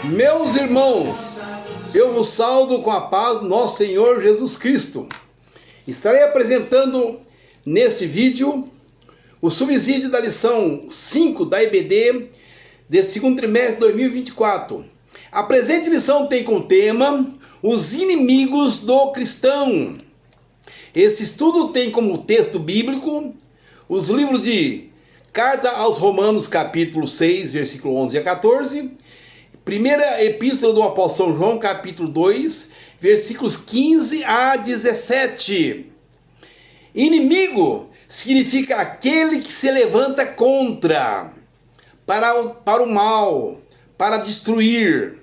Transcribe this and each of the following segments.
Meus irmãos, eu vos saúdo com a paz do nosso Senhor Jesus Cristo. Estarei apresentando neste vídeo o subsídio da lição 5 da EBD desse segundo trimestre de 2024. A presente lição tem como tema os inimigos do cristão. Esse estudo tem como texto bíblico os livros de Carta aos Romanos, capítulo 6, versículo 11 a 14, primeira epístola do apóstolo São João, capítulo 2, versículos 15 a 17. Inimigo significa aquele que se levanta contra, para o mal, para destruir.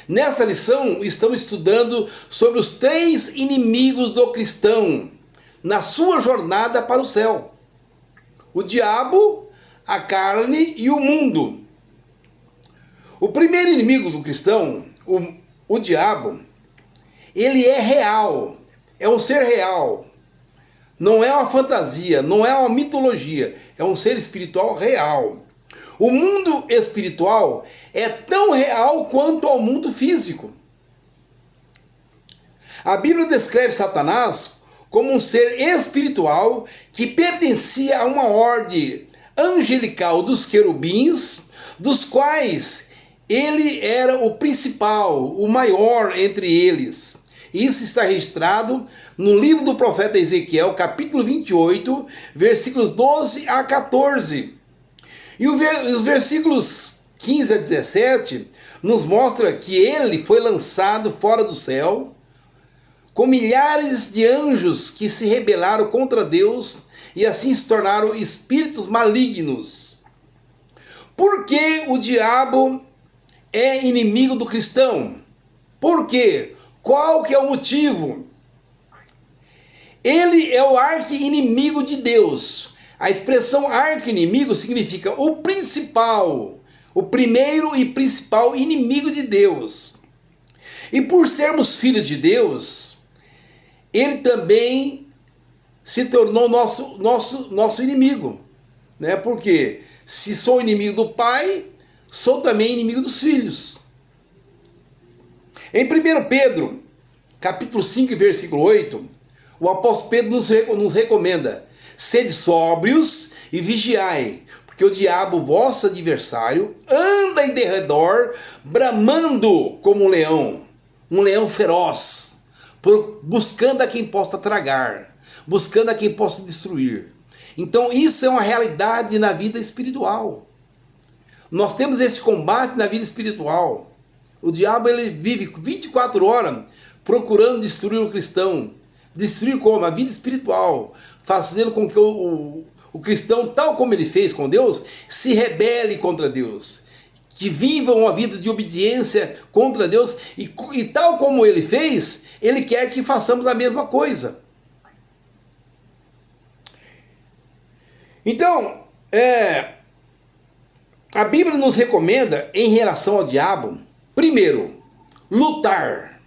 Nessa lição, estamos estudando sobre os 3 inimigos do cristão na sua jornada para o céu: o diabo, a carne e o mundo. O primeiro inimigo do cristão, o diabo, ele é real, é um ser real. Não é uma fantasia, não é uma mitologia, é um ser espiritual real. O mundo espiritual é tão real quanto ao mundo físico. A Bíblia descreve Satanás como um ser espiritual que pertencia a uma ordem angelical dos querubins, dos quais ele era o principal, o maior entre eles. Isso está registrado no livro do profeta Ezequiel, capítulo 28, versículos 12 a 14. E os versículos 15 a 17 nos mostra que ele foi lançado fora do céu, com milhares de anjos que se rebelaram contra Deus e assim se tornaram espíritos malignos. Por que o diabo é inimigo do cristão? Por quê? Qual que é o motivo? Ele é o arqui-inimigo de Deus. A expressão arqui-inimigo significa o principal, o primeiro e principal inimigo de Deus. E por sermos filhos de Deus, ele também se tornou nosso inimigo, né? Porque se sou inimigo do Pai, sou também inimigo dos filhos. Em 1 Pedro, capítulo 5, versículo 8, o apóstolo Pedro nos recomenda: sede sóbrios e vigiai, porque o diabo, vosso adversário, anda em derredor, bramando como um leão feroz, buscando a quem possa tragar, buscando a quem possa destruir. Então isso é uma realidade na vida espiritual. Nós temos esse combate na vida espiritual. O diabo, ele vive 24 horas procurando destruir o cristão. Destruir como? A vida espiritual, fazendo com que o cristão, tal como ele fez com Deus, se rebele contra Deus, que viva uma vida de obediência contra Deus, e tal como ele fez, ele quer que façamos a mesma coisa. Então, a Bíblia nos recomenda, em relação ao diabo, primeiro, lutar.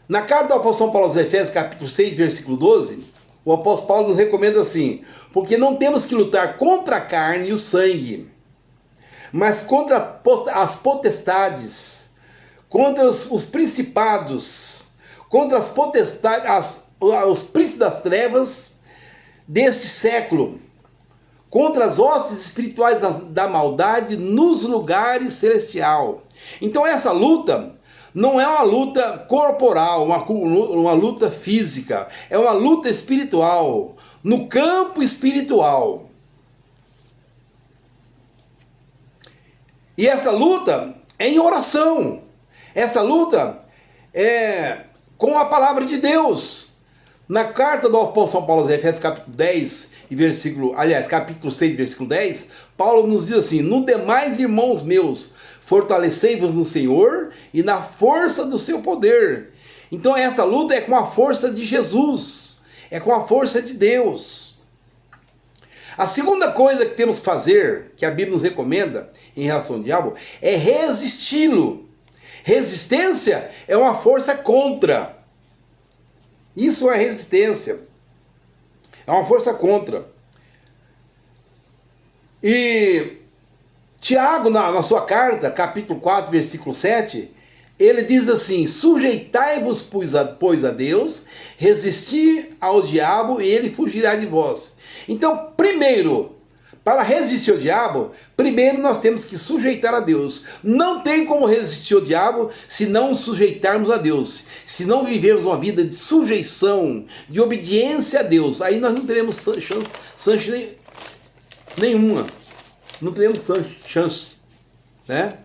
Na carta do apóstolo Paulo aos Efésios, capítulo 6, versículo 12, o apóstolo Paulo nos recomenda assim: porque não temos que lutar contra a carne e o sangue, mas contra as potestades, contra os principados, contra as potestades, os príncipes das trevas deste século, contra as hostes espirituais da maldade nos lugares celestiais. Então essa luta não é uma luta corporal, uma luta física, é uma luta espiritual, no campo espiritual. E essa luta é em oração, essa luta é com a palavra de Deus. Na carta do apóstolo São Paulo aos Efésios, capítulo 6, versículo 10, Paulo nos diz assim: no demais, irmãos meus, fortalecei-vos no Senhor e na força do seu poder. Então essa luta é com a força de Jesus, é com a força de Deus. A segunda coisa que temos que fazer, que a Bíblia nos recomenda em relação ao diabo, é resisti-lo. Resistência é uma força contra. Isso é resistência. É uma força contra. E Tiago, na sua carta, capítulo 4, versículo 7, ele diz assim: sujeitai-vos, pois a Deus, resisti ao diabo e ele fugirá de vós. Então, primeiro, para resistir ao diabo, primeiro nós temos que sujeitar a Deus. Não tem como resistir ao diabo se não sujeitarmos a Deus. Se não vivermos uma vida de sujeição, de obediência a Deus, aí nós não teremos chance nenhuma. Não teremos chance, né?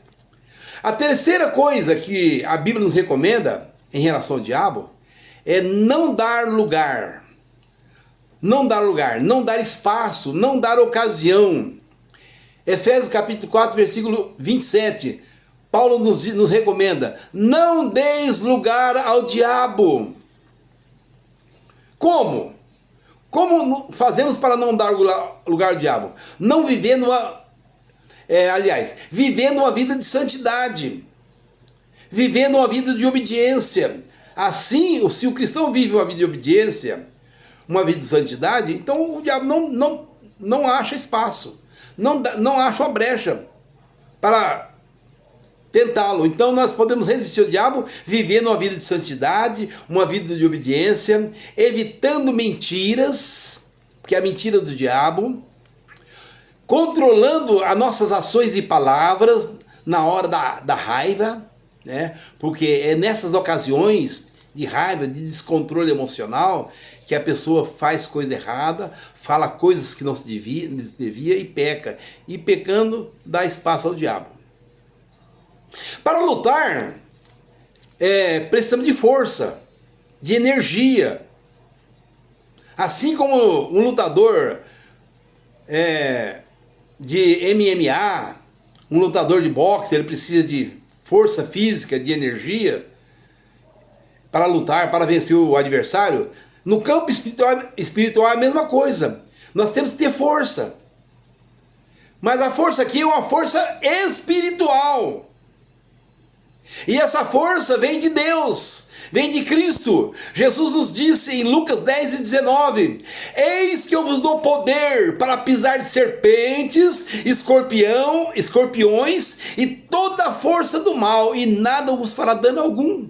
A terceira coisa que a Bíblia nos recomenda em relação ao diabo é não dar lugar. Não dar lugar, não dar espaço, não dar ocasião. Efésios capítulo 4, versículo 27. Paulo nos recomenda: não deis lugar ao diabo. Como? Como fazemos para não dar lugar ao diabo? Não vivendo vivendo uma vida de santidade, vivendo uma vida de obediência. Assim, se o cristão vive uma vida de obediência, uma vida de santidade, então o diabo não acha espaço, não acha uma brecha para tentá-lo. Então nós podemos resistir ao diabo vivendo uma vida de santidade, uma vida de obediência, evitando mentiras, porque é a mentira do diabo, controlando as nossas ações e palavras na hora da raiva, né? Porque é nessas ocasiões de raiva, de descontrole emocional, que a pessoa faz coisa errada, fala coisas que não se devia e peca. E pecando, dá espaço ao diabo. Para lutar, precisamos de força, de energia. Assim como um lutador de MMA, um lutador de boxe, ele precisa de força física, de energia para lutar, para vencer o adversário. No campo espiritual é a mesma coisa. Nós temos que ter força. Mas a força aqui é uma força espiritual. E essa força vem de Deus, vem de Cristo. Jesus nos disse em Lucas 10 e 19: eis que eu vos dou poder para pisar de serpentes, escorpiões e toda a força do mal, e nada vos fará dano algum.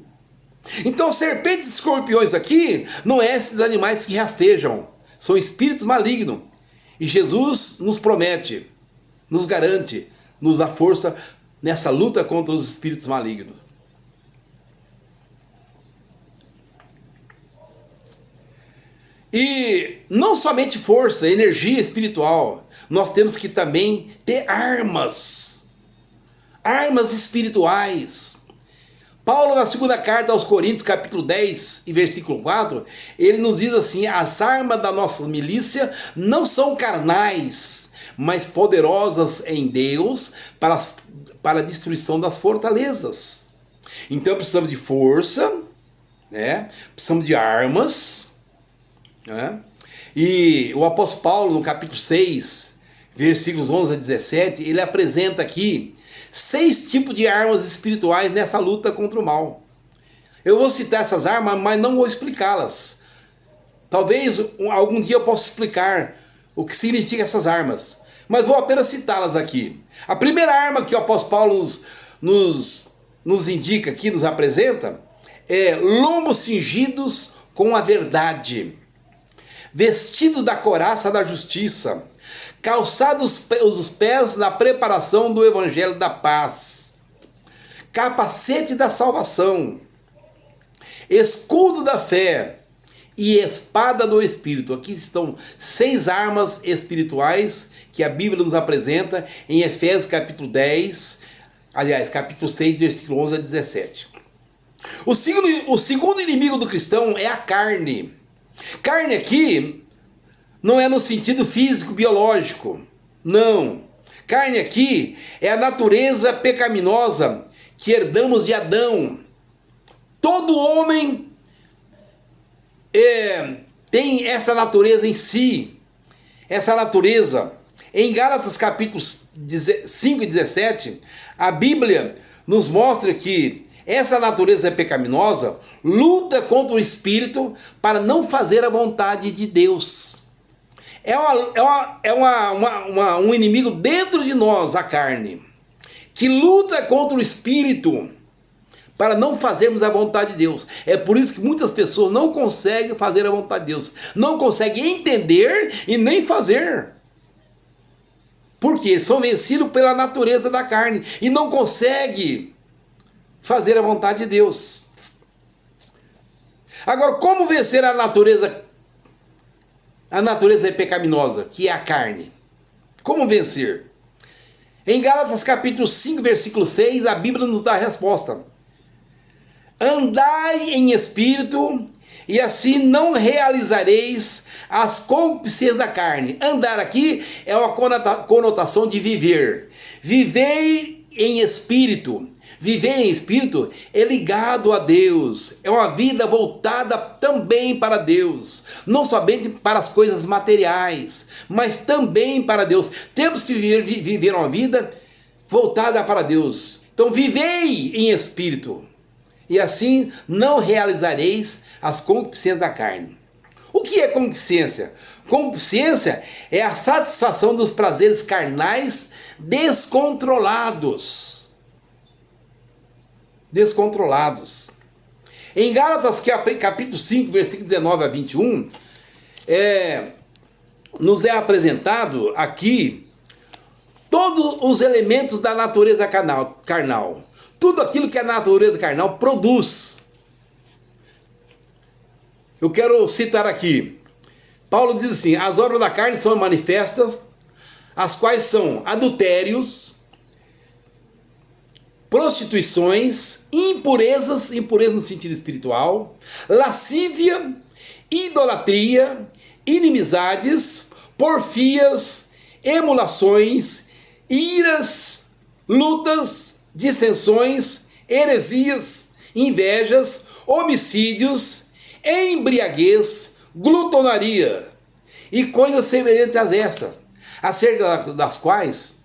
Então, serpentes e escorpiões aqui não é esses animais que rastejam, são espíritos malignos. E Jesus nos promete, nos garante, nos dá força nessa luta contra os espíritos malignos. E não somente força, energia espiritual, nós temos que também ter armas espirituais. Paulo, na segunda carta aos Coríntios, capítulo 10 e versículo 4, ele nos diz assim: as armas da nossa milícia não são carnais, mas poderosas em Deus para a destruição das fortalezas. Então precisamos de força, né? Precisamos de armas, né? E o apóstolo Paulo, no capítulo 6, versículos 11 a 17, ele apresenta aqui 6 tipos de armas espirituais nessa luta contra o mal. Eu vou citar essas armas, mas não vou explicá-las. Talvez algum dia eu possa explicar o que significam essas armas, mas vou apenas citá-las aqui. A primeira arma que o apóstolo Paulo nos indica aqui, nos apresenta, é lombos cingidos com a verdade, vestidos da couraça da justiça, calçados os pés na preparação do evangelho da paz, capacete da salvação, escudo da fé e espada do Espírito. Aqui estão 6 armas espirituais que a Bíblia nos apresenta em Efésios capítulo 10, capítulo 6, versículo 11 a 17. O segundo inimigo do cristão é a carne. Carne aqui não é no sentido físico, biológico. Não. Carne aqui é a natureza pecaminosa que herdamos de Adão. Todo homem tem essa natureza em si. Essa natureza. Em Gálatas capítulos 5 e 17, a Bíblia nos mostra que essa natureza pecaminosa luta contra o espírito para não fazer a vontade de Deus. um inimigo dentro de nós, a carne, que luta contra o espírito para não fazermos a vontade de Deus. É por isso que muitas pessoas não conseguem fazer a vontade de Deus, não conseguem entender e nem fazer. Porque eles são vencidos pela natureza da carne e não conseguem fazer a vontade de Deus. Agora, como vencer a natureza pecaminosa, que é a carne? Como vencer? Em Gálatas capítulo 5, versículo 6, a Bíblia nos dá a resposta. Andai em espírito, e assim não realizareis as concupiscências da carne. Andar aqui é uma conotação de viver. Vivei em espírito. Viver em espírito é ligado a Deus. É uma vida voltada também para Deus. Não somente para as coisas materiais, mas também para Deus. Temos que viver uma vida voltada para Deus. Então, vivei em espírito. E assim não realizareis as concupiscências da carne. O que é concupiscência? Concupiscência é a satisfação dos prazeres carnais descontrolados. Em Gálatas capítulo 5, versículo 19 a 21, nos é apresentado aqui todos os elementos da natureza carnal. Tudo aquilo que a natureza carnal produz. Eu quero citar aqui. Paulo diz assim: as obras da carne são manifestas, as quais são adultérios, prostituições, impurezas no sentido espiritual, lascívia, idolatria, inimizades, porfias, emulações, iras, lutas, dissensões, heresias, invejas, homicídios, embriaguez, glutonaria e coisas semelhantes a estas, acerca das quais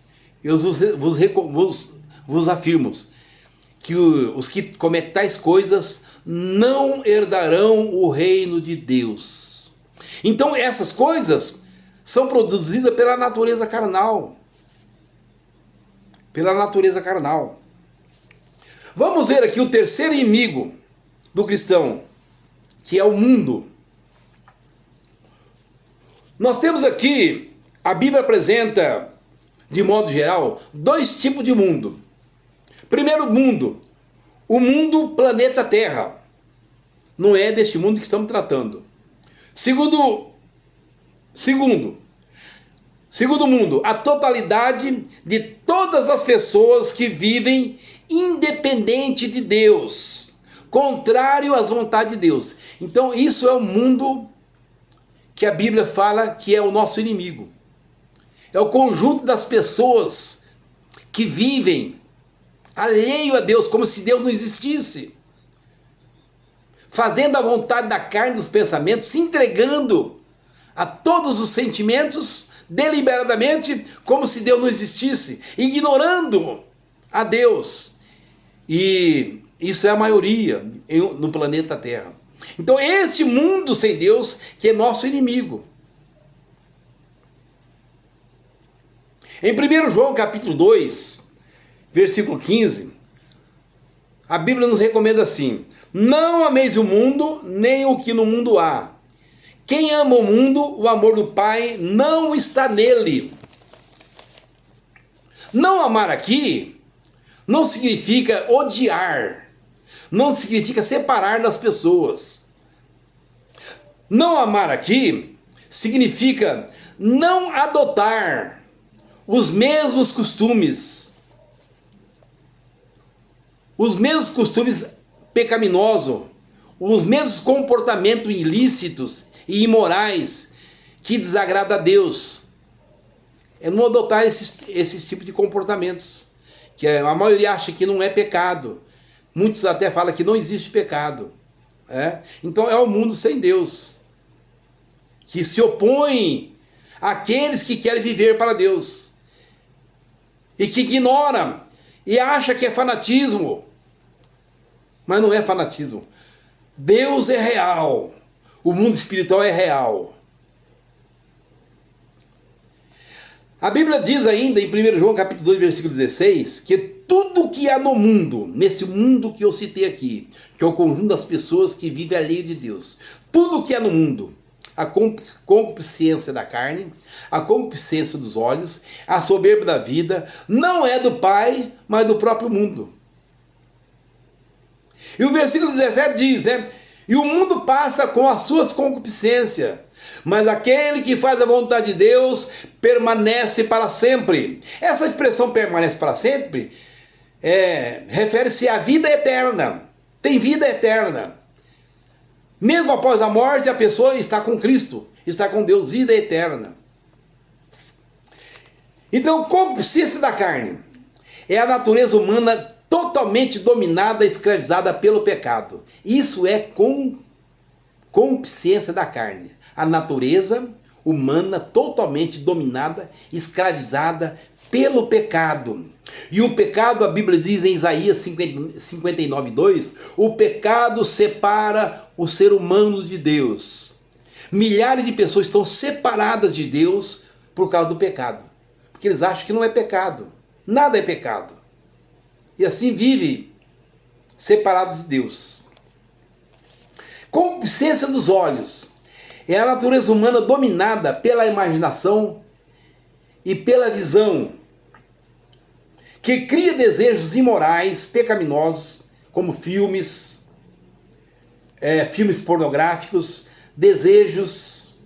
eu vos afirmo que os que cometem tais coisas não herdarão o reino de Deus. Então essas coisas são produzidas pela natureza carnal. Vamos ver aqui o terceiro inimigo do cristão, que é o mundo. Nós temos aqui, a Bíblia apresenta, de modo geral, dois tipos de mundo. Primeiro mundo, o mundo planeta Terra. Não é deste mundo que estamos tratando. Segundo mundo, a totalidade de todas as pessoas que vivem independente de Deus, contrário às vontades de Deus. Então isso é o mundo que a Bíblia fala que é o nosso inimigo. É o conjunto das pessoas que vivem alheio a Deus, como se Deus não existisse, fazendo a vontade da carne, dos pensamentos, se entregando a todos os sentimentos deliberadamente, como se Deus não existisse, ignorando a Deus. E isso é a maioria no planeta Terra. Então este mundo sem Deus que é nosso inimigo. Em 1 João capítulo 2, versículo 15, a Bíblia nos recomenda assim: não ameis o mundo, nem o que no mundo há. Quem ama o mundo, o amor do Pai não está nele. Não amar aqui não significa odiar, não significa separar das pessoas. Não amar aqui significa não adotar os mesmos costumes pecaminosos, os mesmos comportamentos ilícitos e imorais que desagradam a Deus. É não adotar esses tipos de comportamentos, que a maioria acha que não é pecado. Muitos até falam que não existe pecado. Então é o mundo sem Deus, que se opõe àqueles que querem viver para Deus, e que ignoram e acha que é fanatismo, mas não é fanatismo. Deus é real, o mundo espiritual é real. A Bíblia diz ainda em 1 João capítulo 2, versículo 16, que tudo que há no mundo, nesse mundo que eu citei aqui, que é o conjunto das pessoas que vivem a lei de Deus, tudo que há no mundo, a concupiscência da carne, a concupiscência dos olhos, a soberba da vida, não é do Pai, mas do próprio mundo. E o versículo 17 diz, né? E o mundo passa com as suas concupiscências, mas aquele que faz a vontade de Deus permanece para sempre. Essa expressão permanece para sempre refere-se à vida eterna. Tem vida eterna. Mesmo após a morte, a pessoa está com Cristo, está com Deus, vida eterna. Então, concupiscência da carne é a natureza humana totalmente dominada, escravizada pelo pecado. Isso é concupiscência da carne. A natureza humana totalmente dominada, escravizada pelo pecado. E o pecado, a Bíblia diz em Isaías 59:2, o pecado separa o ser humano de Deus. Milhares de pessoas estão separadas de Deus por causa do pecado. Porque eles acham que não é pecado. Nada é pecado. E assim vive separados de Deus. Concupiscência dos olhos é a natureza humana dominada pela imaginação e pela visão, que cria desejos imorais, pecaminosos, como filmes pornográficos, desejos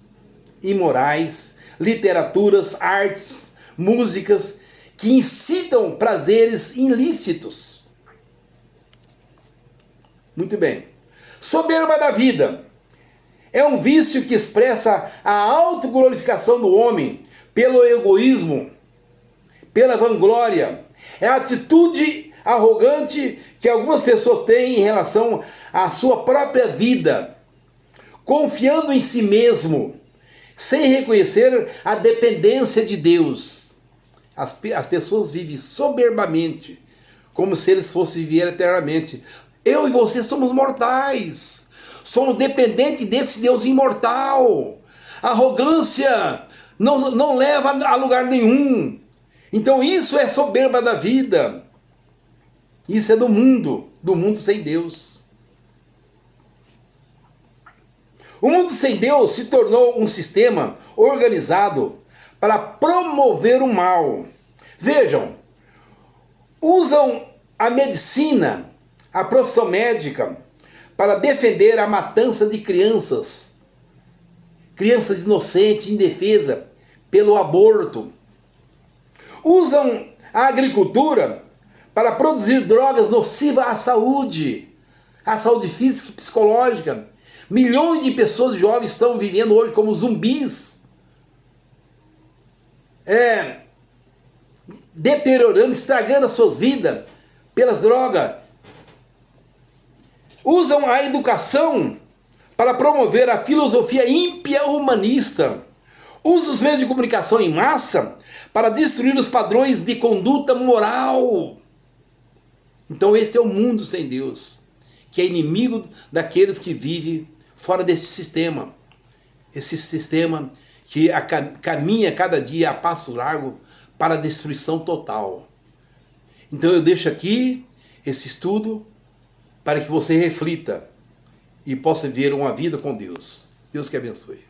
imorais, literaturas, artes, músicas, que incitam prazeres ilícitos. Muito bem. Soberba da vida é um vício que expressa a autoglorificação do homem pelo egoísmo, pela vanglória. É a atitude arrogante que algumas pessoas têm em relação à sua própria vida, confiando em si mesmo, sem reconhecer a dependência de Deus. As pessoas vivem soberbamente, como se eles fossem viver eternamente. Eu e você somos mortais, somos dependentes desse Deus imortal. A arrogância não leva a lugar nenhum. Então isso é soberba da vida. Isso é do mundo sem Deus. O mundo sem Deus se tornou um sistema organizado para promover o mal. Vejam, usam a medicina, a profissão médica, para defender a matança de crianças inocentes, indefesas, pelo aborto. Usam a agricultura para produzir drogas nocivas à saúde física e psicológica. Milhões de pessoas jovens estão vivendo hoje como zumbis, deteriorando, estragando as suas vidas pelas drogas. Usam a educação para promover a filosofia ímpia humanista. Usam os meios de comunicação em massa para destruir os padrões de conduta moral. Então esse é o mundo sem Deus, que é inimigo daqueles que vivem fora desse sistema. Esse sistema que caminha cada dia a passo largo para a destruição total. Então eu deixo aqui esse estudo para que você reflita e possa viver uma vida com Deus. Deus que abençoe.